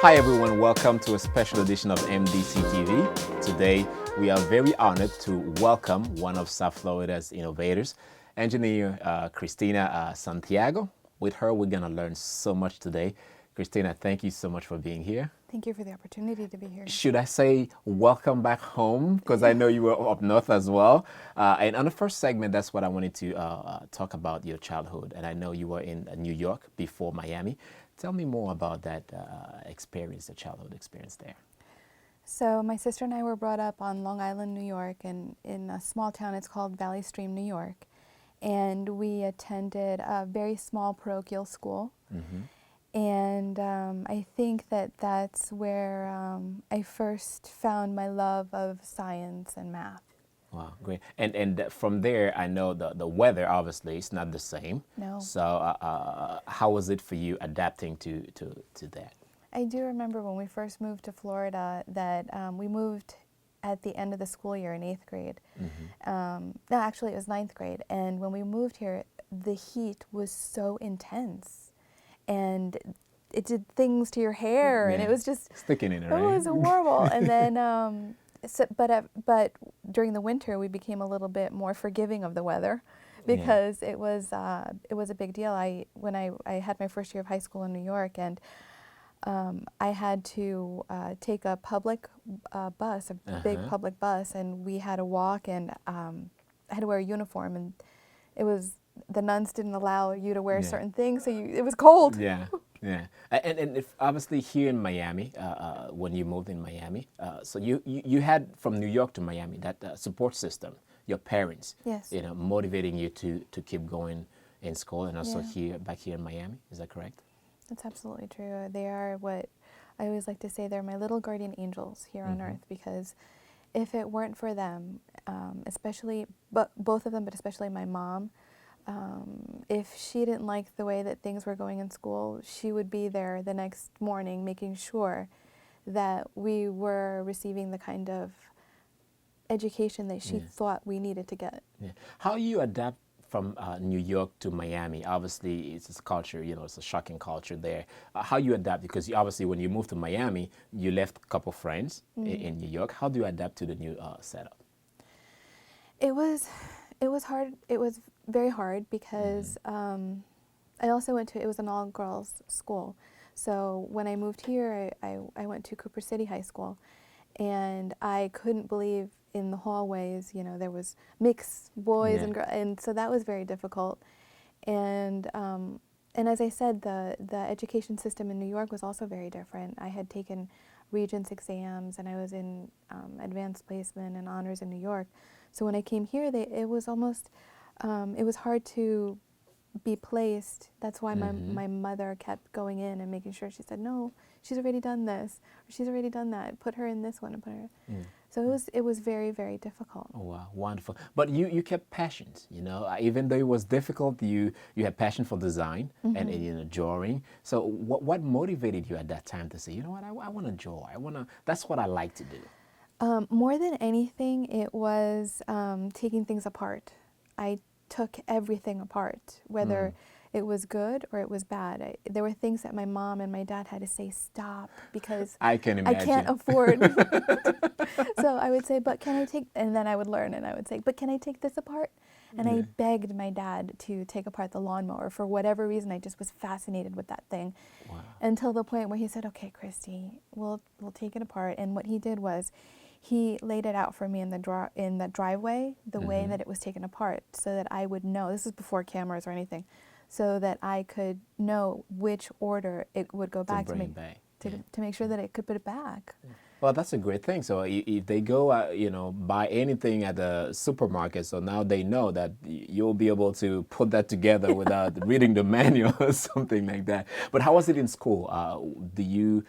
Hi everyone, welcome to a special edition of MDC-TV. Today we are very honored to welcome one of South Florida's innovators, engineer Cristina Santiago. With her we're going to learn so much today. Cristina, thank you so much for being here. Thank you for the opportunity to be here. Should I say welcome back home? Because I know you were up north as well. And on the first segment, that's what I wanted to talk about, your childhood. And I know you were in New York before Miami. Tell me more about that experience, the childhood experience there. So my sister and I were brought up on Long Island, New York, and in a small town, it's called Valley Stream, New York. And we attended a very small parochial school. Mm-hmm. And I think that that's where I first found my love of science and math. Wow, great. And from there, I know the weather, obviously, is not the same. No. So how was it for you adapting to that? I do remember when we first moved to Florida that we moved at the end of the school year in 8th grade. Mm-hmm. No, actually, it was 9th grade. And when we moved here, the heat was so intense. And it did things to your hair, and it was just sticking in it. Right? It was horrible. And then, but during the winter, we became a little bit more forgiving of the weather, because it was a big deal. When I had my first year of high school in New York, and I had to take a public bus, a big public bus, and we had to walk, and I had to wear a uniform, and it was. The nuns didn't allow you to wear certain things, so it was cold. Yeah, yeah. And if obviously here in Miami, when you moved in Miami, so you had from New York to Miami that support system, your parents, yes, motivating you to keep going in school, and also back here in Miami. Is that correct? That's absolutely true. They are what I always like to say. They're my little guardian angels here on earth, because if it weren't for them, especially both of them, but especially my mom. If she didn't like the way that things were going in school, she would be there the next morning making sure that we were receiving the kind of education that she thought we needed to get. Yeah. How you adapt from New York to Miami? Obviously, it's a culture, it's a shocking culture there. How you adapt? Because obviously when you moved to Miami, you left a couple friends in New York. How do you adapt to the new setup? It was hard. It was very hard because I also it was an all-girls school. So when I moved here, I went to Cooper City High School, and I couldn't believe in the hallways, there was mixed boys and girls, and so that was very difficult. And as I said, the education system in New York was also very different. I had taken Regents exams, and I was in advanced placement and honors in New York. So when I came here, it was almost, it was hard to be placed. That's why my mother kept going in and making sure. She said, no, she's already done this, or she's already done that. Put her in this one and put her. So it was very, very difficult. Oh, wow, wonderful. But you kept passions, even though it was difficult, you had passion for design and drawing. So what motivated you at that time to say, you know what, I want to draw. That's what I like to do. More than anything, it was taking things apart. I took everything apart, whether it was good or it was bad. There were things that my mom and my dad had to say, stop, because I can imagine. I can't afford. So I would say, but can I take, and then I would learn, and I would say, but can I take this apart? And I begged my dad to take apart the lawnmower. For whatever reason, I just was fascinated with that thing. Wow. Until the point where he said, okay, Christy, we'll take it apart. And what he did was, he laid it out for me in the driveway, the way that it was taken apart, so that I would know. This is before cameras or anything, so that I could know which order it would go back to make sure that it could put it back. Well, that's a great thing. So if they go, buy anything at the supermarket, so now they know that you'll be able to put that together without reading the manual or something like that. But how was it in school? Did you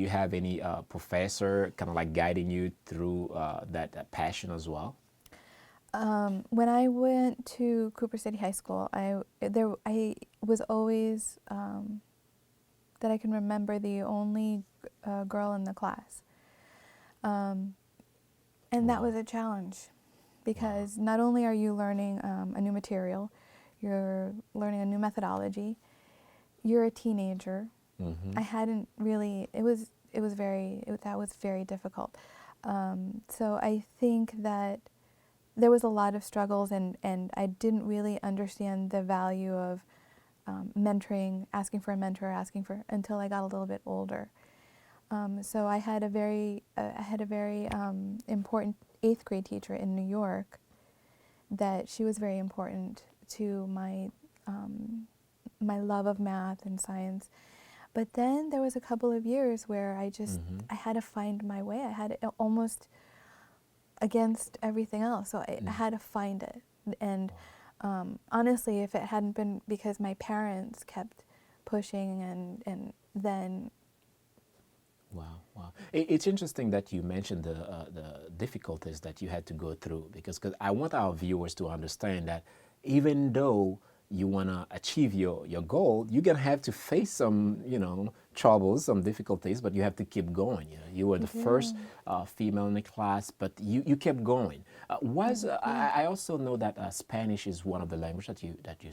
have any professor kind of like guiding you through that passion as well? When I went to Cooper City High School, I was always, that I can remember, the only girl in the class. And that was a challenge, because not only are you learning a new material, you're learning a new methodology, you're a teenager, I hadn't really, that was very difficult. So I think that there was a lot of struggles, and I didn't really understand the value of mentoring, asking for a mentor, until I got a little bit older. So I had a very important 8th grade teacher in New York that she was very important to my love of math and science. But then there was a couple of years where I had to find my way. I had it almost against everything else. So I had to find it. And honestly, if it hadn't been because my parents kept pushing and then... Wow, wow. It's interesting that you mentioned the difficulties that you had to go through, because I want our viewers to understand that even though you want to achieve your goal, you're going to have to face some, troubles, some difficulties, but you have to keep going. You were the first female in the class, but you kept going. I also know that Spanish is one of the languages that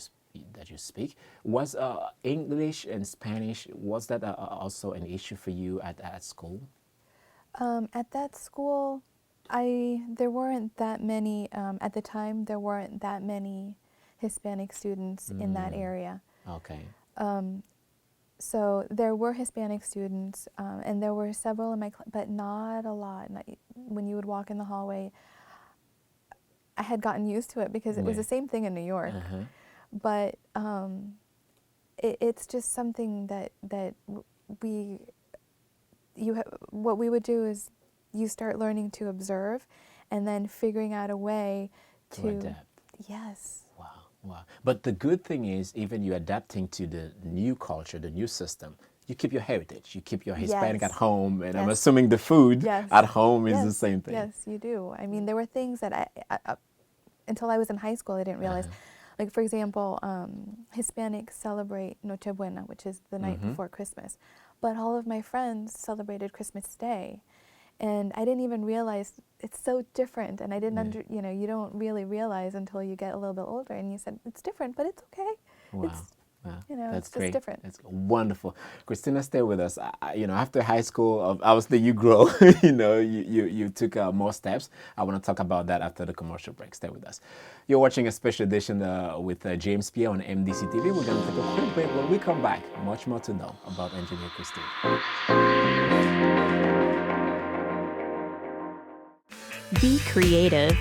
you speak. Was English and Spanish, was that also an issue for you at school? At that school, there weren't that many, at the time, there weren't that many Hispanic students in that area. Okay. So there were Hispanic students, and there were several in my class, but not a lot. When you would walk in the hallway, I had gotten used to it because it was the same thing in New York. But it's just something that what we would do is you start learning to observe, and then figuring out a way to adapt. Yes. Wow, wow. But the good thing is, even you adapting to the new culture, the new system, you keep your heritage. You keep your Hispanic at home, and I'm assuming the food at home is the same thing. Yes, you do. I mean, there were things that I until I was in high school, I didn't realize. Like, for example, Hispanics celebrate Noche Buena, which is the night before Christmas. But all of my friends celebrated Christmas Day. And I didn't even realize it's so different. And I didn't you don't really realize until you get a little bit older. And you said, it's different, but it's okay. Wow. That's it's great. Just different. That's wonderful. Cristina, stay with us. After high school, obviously you grow. You took more steps. I want to talk about that after the commercial break. Stay with us. You're watching a special edition with James Pierre on MDC-TV. We're going to take a quick break. When we come back, much more to know about engineer Cristina. Be creative.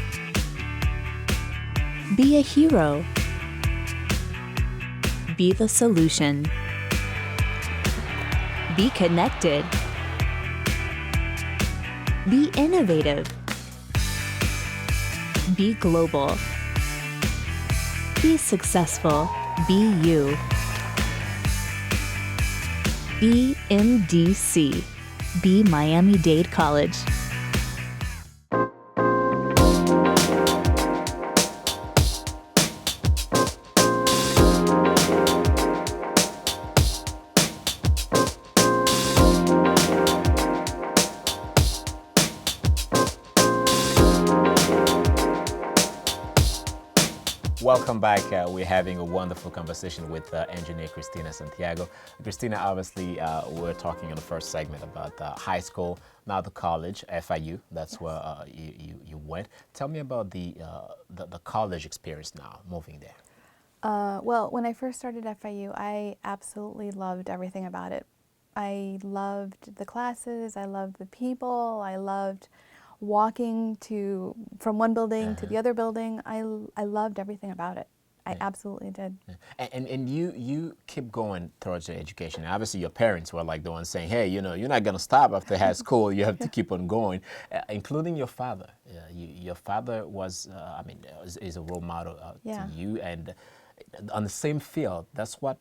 Be a hero. Be the solution. Be connected. Be innovative. Be global. Be successful. Be you. Be MDC. Be Miami-Dade College. Welcome back. We're having a wonderful conversation with engineer Cristina Santiago. Cristina, obviously, we're talking in the first segment about high school, now the college, FIU. That's where you went. Tell me about the college experience now, moving there. Well, when I first started FIU, I absolutely loved everything about it. I loved the classes. I loved the people. I loved walking from one building to the other building. I loved everything about it. I absolutely did. And you keep going towards your education. Obviously, your parents were like the ones saying, "Hey, you're not going to stop after high school. You have to keep on going," including your father. Your father is a role model to you, and on the same field. That's what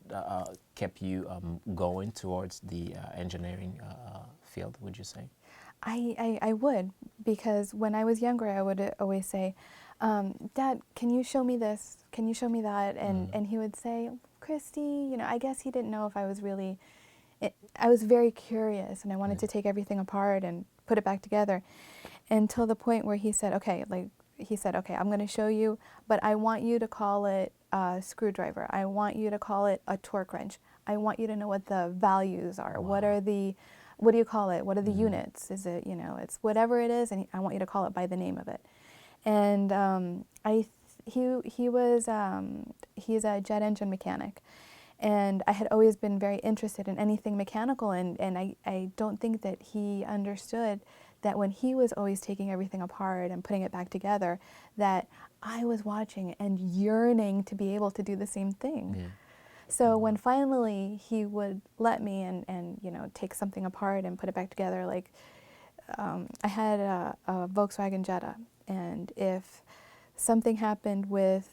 kept you going towards the engineering field. Would you say? I would, because when I was younger, I would always say, Dad, can you show me this? Can you show me that? And he would say, Christy, I guess he didn't know if I was really, I was very curious, and I wanted to take everything apart and put it back together, until the point where he said, okay, I'm going to show you, but I want you to call it a screwdriver. I want you to call it a torque wrench. I want you to know what the values are. What are the, what do you call it? What are the units? Is it, you know, it's whatever it is, and I want you to call it by the name of it. And he's a jet engine mechanic. And I had always been very interested in anything mechanical, and I don't think that he understood that when he was always taking everything apart and putting it back together, that I was watching and yearning to be able to do the same thing. Yeah. So when finally he would let me and you know, take something apart and put it back together, like I had a Volkswagen Jetta, and if something happened with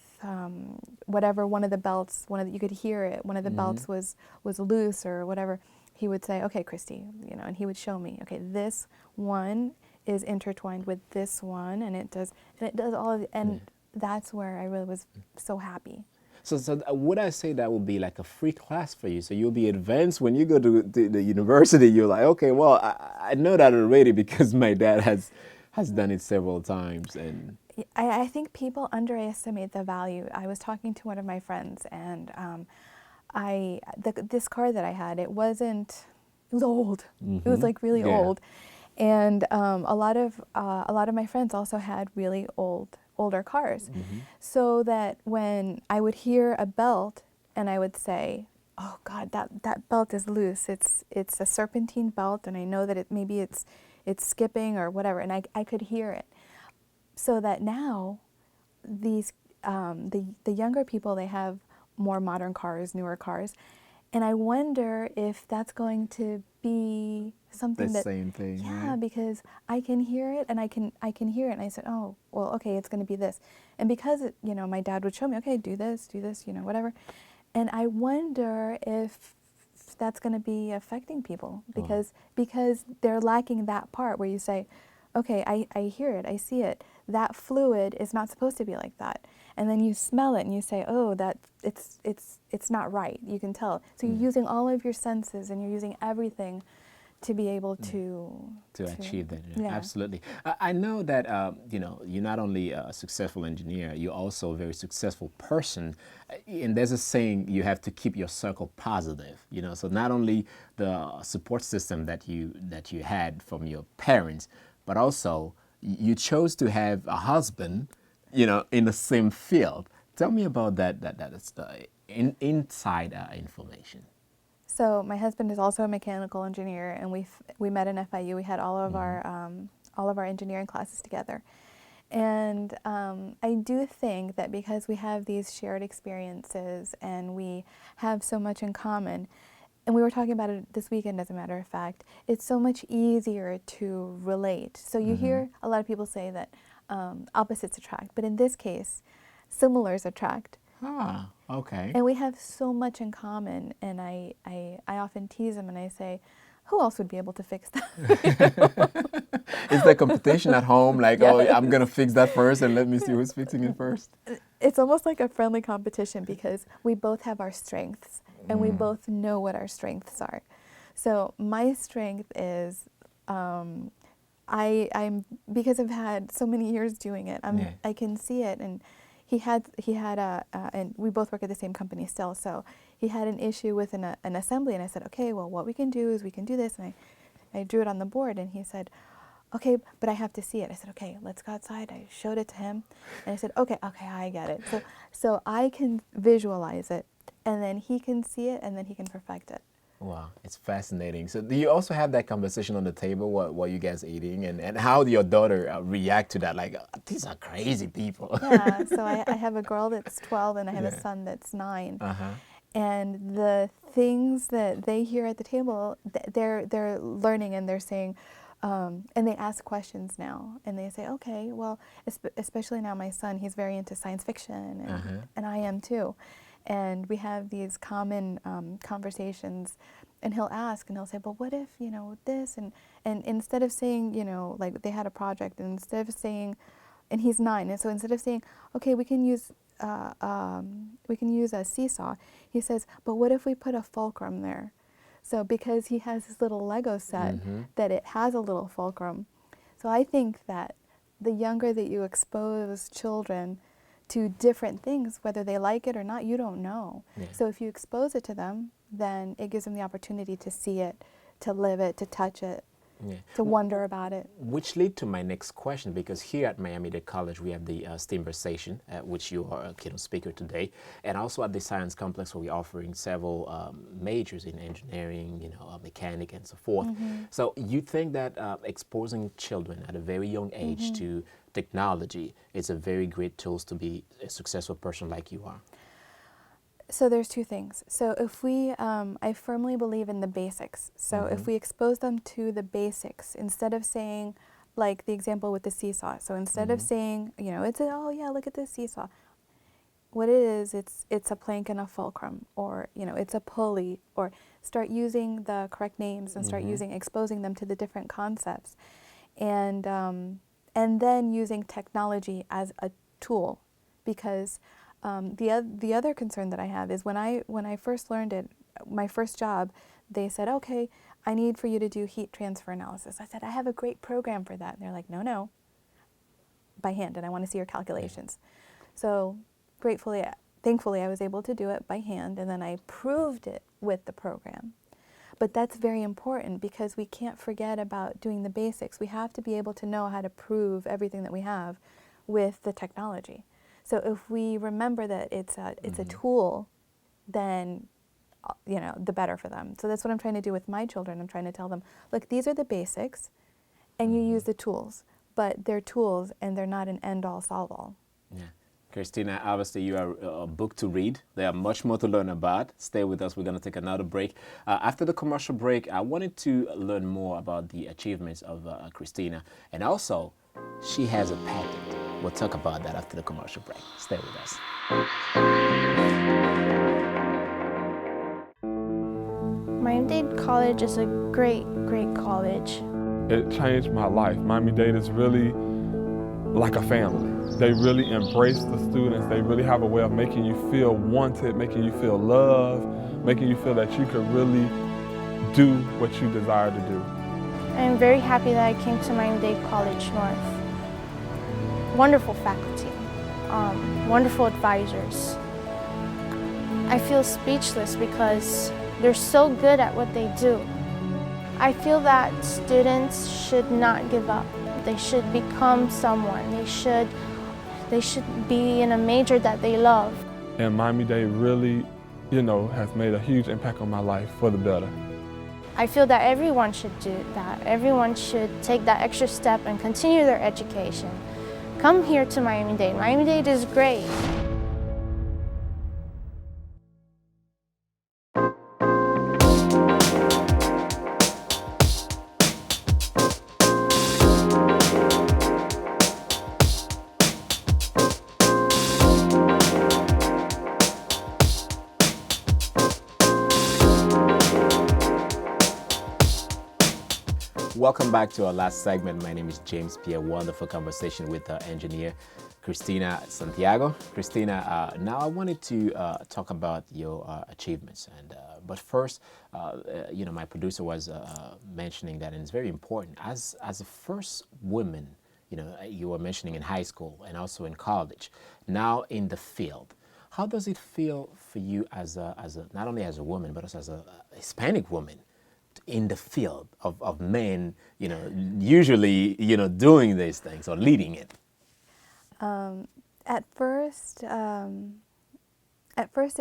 whatever, one of the belts, you could hear it, one of the belts was loose or whatever, he would say, okay, Christy, you know, and he would show me, okay, this one is intertwined with this one, and it does all of it, and that's where I really was so happy. So would I say that would be like a free class for you? So you'll be advanced when you go to the university. You're like, okay, well, I know that already because my dad has done it several times. And I think people underestimate the value. I was talking to one of my friends, and this car that I had, it was old. It was like really old, and a lot of my friends also had really older cars, so that when I would hear a belt and I would say, oh God, that belt is loose. It's a serpentine belt, and I know that maybe it's skipping or whatever, and I could hear it. So that now, these the younger people, they have more modern cars, newer cars, and I wonder if that's going to be something the same thing. Yeah, right? because I can hear it, and I can hear it, and I said, oh, well, okay, it's going to be this, and because you know, my dad would show me, okay, do this, you know, whatever, and I wonder if that's going to be affecting people because they're lacking that part where you say, okay, I hear it, I see it. That fluid is not supposed to be like that. And then you smell it and you say, oh, that it's not right. You can tell. So you're using all of your senses and you're using everything to be able to achieve that. Yeah. Absolutely. I know that you know, you're not only a successful engineer, you're also a very successful person. And there's a saying, you have to keep your circle positive. You know, so not only the support system that you had from your parents, but also you chose to have a husband, you know, in the same field. Tell me about that is the inside information. So my husband is also a mechanical engineer, and we met in FIU. We had all of our engineering classes together, and I do think that because we have these shared experiences and we have so much in common, and we were talking about it this weekend, as a matter of fact, it's so much easier to relate. So you hear a lot of people say that opposites attract, but in this case, similars attract. Ah, okay. And we have so much in common, and I often tease him and I say, who else would be able to fix that? Is there competition at home? Like, oh, I'm going to fix that first and let me see who's fixing it first? It's almost like a friendly competition because we both have our strengths and we both know what our strengths are. So my strength is I'm because I've had so many years doing it, I can see it. And he had and we both work at the same company still, so he had an issue with an assembly, and I said, okay, well, what we can do is we can do this, and I drew it on the board, and he said, okay, but I have to see it. I said, okay, let's go outside. I showed it to him, and I said, okay, I get it. So I can visualize it, and then he can see it, and then he can perfect it. Wow, it's fascinating. So do you also have that conversation on the table while you guys eating, and how do your daughter react to that? Like, these are crazy people. Yeah, so I have a girl that's 12 and I have a son that's 9. And the things that they hear at the table, they're learning, and they're saying, and they ask questions now, and they say, okay, well, especially now my son, he's very into science fiction, and I am too. And we have these common conversations, and he'll ask, and he'll say, but what if, you know, this, and instead of saying, you know, like they had a project, and instead of saying, and he's 9, and so instead of saying, okay, we can use a seesaw, he says, but what if we put a fulcrum there? So because he has this little Lego set that it has a little fulcrum. So I think that the younger that you expose children to different things, whether they like it or not, you don't know. Yeah. So if you expose it to them, then it gives them the opportunity to see it, to live it, to touch it, Yeah. to wonder about it. Which lead to my next question, because here at Miami-Dade College we have the STEAMversation, which you are a keynote speaker today, and also at the Science Complex where we're offering several majors in engineering, mechanic and so forth. So you think that exposing children at a very young age to technology is a very great tool to be a successful person like you are? So there's two things. So if we, I firmly believe in the basics. So if we expose them to the basics, instead of saying, like the example with the seesaw. So instead of saying, oh yeah, look at this seesaw. What it is, it's a plank and a fulcrum, or it's a pulley, or start using the correct names and start exposing them to the different concepts, and then using technology as a tool, because the other concern that I have is when I first learned it, my first job, they said, okay, I need for you to do heat transfer analysis. I said, I have a great program for that. And they're like, no, by hand, and I want to see your calculations. So thankfully, I was able to do it by hand, and then I proved it with the program. But that's very important, because we can't forget about doing the basics. We have to be able to know how to prove everything that we have with the technology. So if we remember that it's a tool, then the better for them. So that's what I'm trying to do with my children. I'm trying to tell them, look, these are the basics, and you use the tools, but they're tools and they're not an end-all, solve-all. Yeah. Cristina, obviously you are a book to read. There are much more to learn about. Stay with us. We're going to take another break. After the commercial break, I wanted to learn more about the achievements of Cristina, and also she has a patent. We'll talk about that after the commercial break. Stay with us. Miami-Dade College is a great college. It changed my life. Miami-Dade is really like a family. They really embrace the students. They really have a way of making you feel wanted, making you feel loved, making you feel that you could really do what you desire to do. I am very happy that I came to Miami-Dade College North. Wonderful faculty, wonderful advisors. I feel speechless because they're so good at what they do. I feel that students should not give up. They should become someone. They should be in a major that they love. And Miami-Dade really, has made a huge impact on my life for the better. I feel that everyone should do that. Everyone should take that extra step and continue their education. Come here to Miami-Dade. Miami-Dade is great. Welcome back to our last segment. My name is James Pierre. Wonderful conversation with engineer Cristina Santiago. Cristina, now I wanted to talk about your achievements, but first, my producer was mentioning that, and it's very important. As a first woman, you were mentioning in high school and also in college, now in the field. How does it feel for you as not only as a woman but also as a Hispanic woman in the field of men, usually, doing these things or leading it? At first it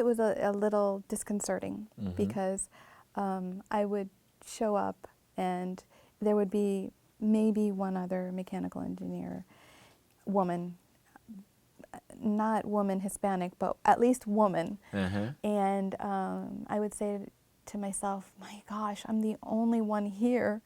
was a little disconcerting, because I would show up and there would be maybe one other mechanical engineer woman, not woman Hispanic, but at least woman. And I would say to myself, my gosh, I'm the only one here.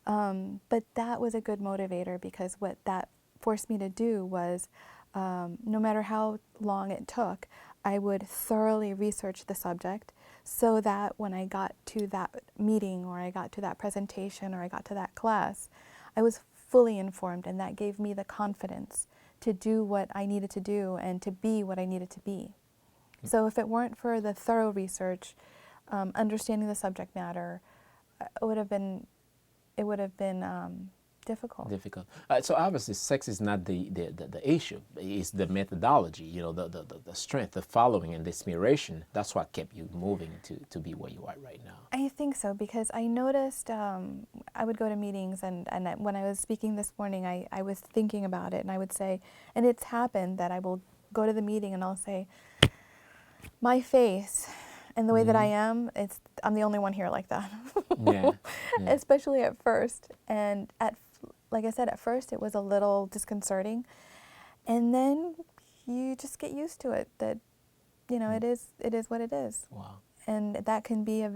But that was a good motivator, because what that forced me to do was, no matter how long it took, I would thoroughly research the subject, so that when I got to that meeting, or I got to that presentation, or I got to that class, I was fully informed, and that gave me the confidence to do what I needed to do and to be what I needed to be. So if it weren't for the thorough research, understanding the subject matter, it would have been difficult. So obviously, sex is not the issue. It's the methodology, you know, the strength, the following, and the inspiration. That's what kept you moving to be where you are right now. I think so, because I noticed I would go to meetings, and when I was speaking this morning, I was thinking about it, and I would say, and it's happened that I will go to the meeting and I'll say, my face and the way that I am, I'm the only one here like that. Yeah, yeah. Especially at first. And like I said, at first it was a little disconcerting, and then you just get used to it, that, you know, it is what it is. Wow. And that can be it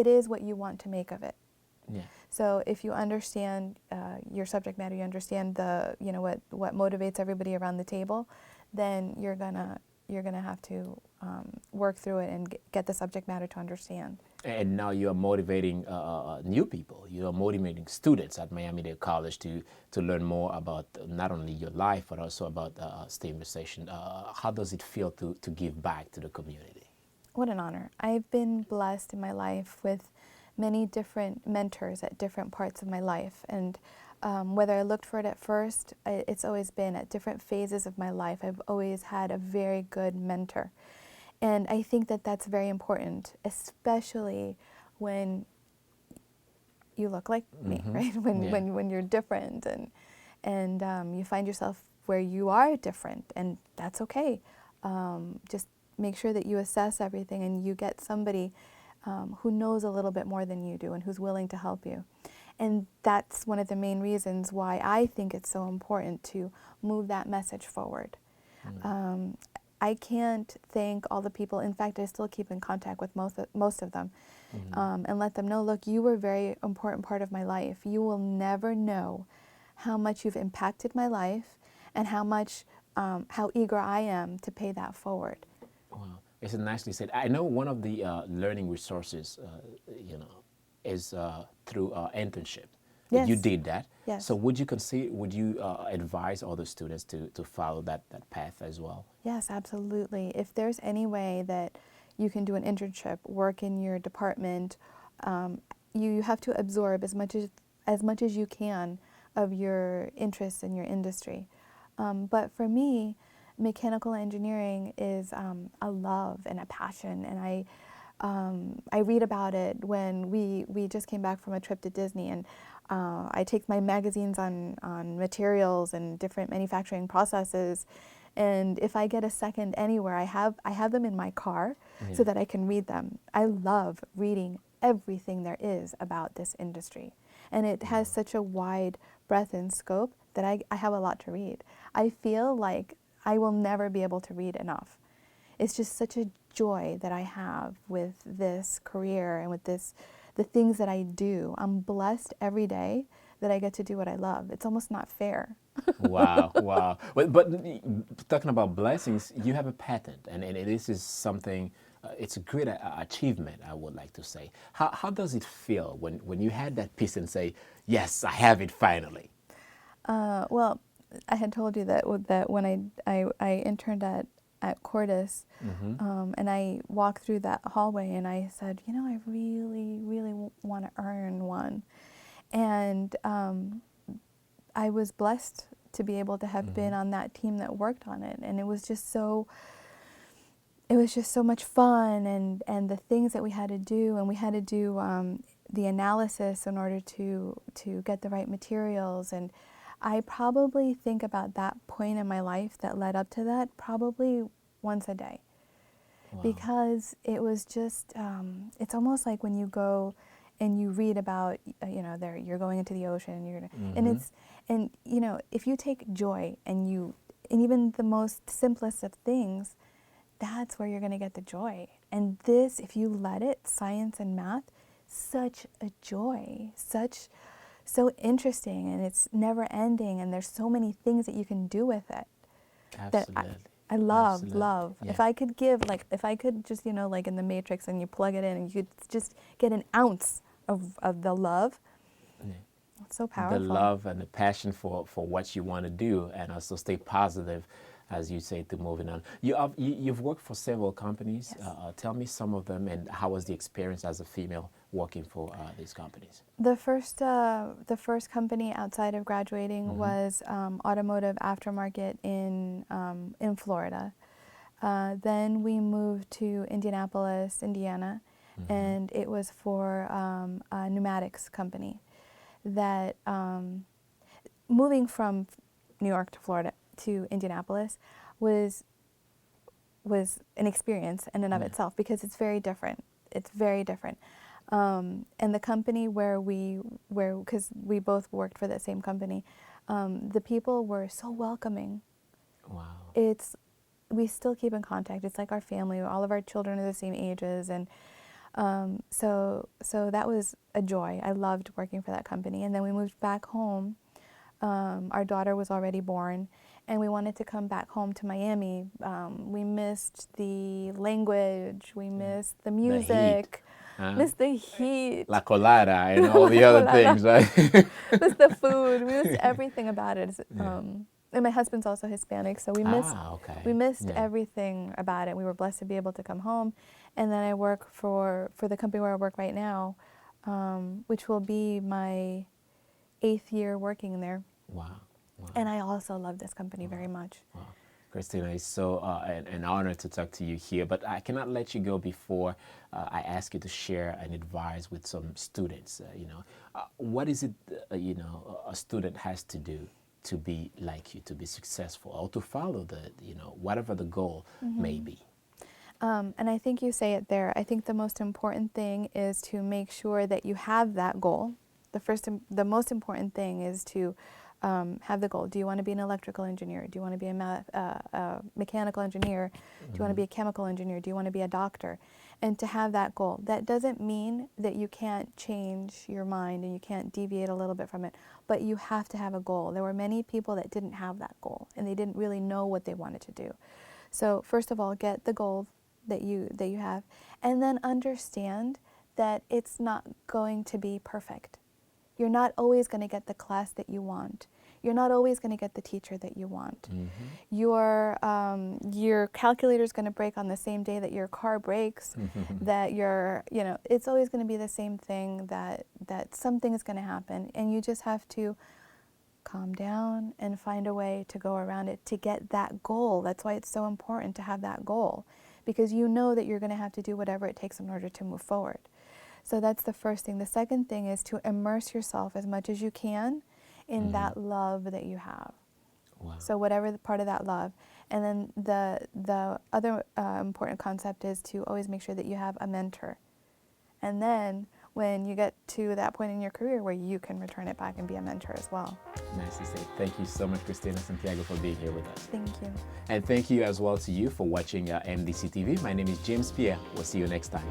is what you want to make of it. Yeah. So if you understand your subject matter, you understand what motivates everybody around the table, then you're gonna have to work through it and get the subject matter to understand. And now you are motivating new people. You are motivating students at Miami-Dade College to learn more about not only your life, but also about STEM conversation. How does it feel to give back to the community? What an honor. I've been blessed in my life with many different mentors at different parts of my life. And whether I looked for it at first, it's always been at different phases of my life. I've always had a very good mentor. And I think that that's very important, especially when you look like me, right? When you're different, and you find yourself where you are different, and that's okay. Just make sure that you assess everything and you get somebody who knows a little bit more than you do and who's willing to help you. And that's one of the main reasons why I think it's so important to move that message forward. I can't thank all the people. In fact, I still keep in contact with most of them, and let them know, look, you were a very important part of my life. You will never know how much you've impacted my life and how eager I am to pay that forward. Wow, it's nicely said. I know one of the learning resources, is through internship. Yes. You did that. Yes. So would you advise other students to follow that path as well? Yes, absolutely. If there's any way that you can do an internship, work in your department, you have to absorb as much as you can of your interests in your industry. But for me, mechanical engineering is a love and a passion, and I read about it when we just came back from a trip to Disney, and I take my magazines on materials and different manufacturing processes, and if I get a second anywhere, I have them in my car so that I can read them. I love reading everything there is about this industry, and it has such a wide breadth and scope that I have a lot to read. I feel like I will never be able to read enough. It's just such a joy that I have with this career and with the things that I do. I'm blessed every day that I get to do what I love. It's almost not fair. Wow. But talking about blessings, you have a patent, and this is something, it's a great achievement, I would like to say. How does it feel when you had that piece and say, yes, I have it finally? Well, I had told you that when I interned at Cordis, and I walked through that hallway and I said, I really, really want to earn one. And I was blessed to be able to have been on that team that worked on it. And it was just so much fun, and the things that we had to do, and we had to do the analysis in order to get the right materials. And I probably think about that point in my life that led up to that probably once a day. Wow. Because it was just, it's almost like when you go and you read about, you're going into the ocean, and if you take joy and even the most simplest of things, that's where you're going to get the joy. And this, if you let it, science and math, such a joy, so interesting, and it's never ending, and there's so many things that you can do with it. Absolutely. That I love. Yeah. If I could just, like in the Matrix, and you plug it in and you could just get an ounce of the love. Yeah. It's so powerful. The love and the passion for what you want to do, and also stay positive. as you say, to moving on. You've worked for several companies. Yes. Tell me some of them, and how was the experience as a female working for these companies? The first company outside of graduating was automotive aftermarket in Florida. Then we moved to Indianapolis, Indiana, and it was for a pneumatics company. That moving from New York to Florida to Indianapolis was an experience in and of itself, because it's very different. It's very different. And the company because we both worked for that same company, the people were so welcoming. Wow. We still keep in contact. It's like our family. All of our children are the same ages, and so that was a joy. I loved working for that company. And then we moved back home. Our daughter was already born, and we wanted to come back home to Miami. We missed the language. We missed the music. Missed the heat. La colada and all the other things, right? Missed the food. We missed everything about it. And my husband's also Hispanic, so we missed everything about it. We were blessed to be able to come home. And then I work for the company where I work right now, which will be my 8th year working there. Wow. Wow. And I also love this company very much. Wow. Cristina, it's so an honor to talk to you here, but I cannot let you go before I ask you to share an advice with some students. What is it, a student has to do to be like you, to be successful, or to follow whatever the goal may be? And I think you say it there. I think the most important thing is to make sure that you have that goal. The most important thing is to have the goal. Do you want to be an electrical engineer? Do you want to be a mechanical engineer? Do you want to be a chemical engineer? Do you want to be a doctor? And to have that goal. That doesn't mean that you can't change your mind and you can't deviate a little bit from it, but you have to have a goal. There were many people that didn't have that goal, and they didn't really know what they wanted to do. So first of all, get the goal that you have, and then understand that it's not going to be perfect. You're not always going to get the class that you want. You're not always going to get the teacher that you want. Your calculator is going to break on the same day that your car breaks. That it's always going to be the same thing. That something is going to happen, and you just have to calm down and find a way to go around it to get that goal. That's why it's so important to have that goal, because you know that you're going to have to do whatever it takes in order to move forward. So that's the first thing. The second thing is to immerse yourself as much as you can in that love that you have. Wow. So whatever the part of that love. And then the other important concept is to always make sure that you have a mentor. And then when you get to that point in your career where you can return it back and be a mentor as well. Nice to say. Thank you so much, Cristina Santiago, for being here with us. Thank you. And thank you as well to you for watching MDC-TV. My name is James Pierre. We'll see you next time.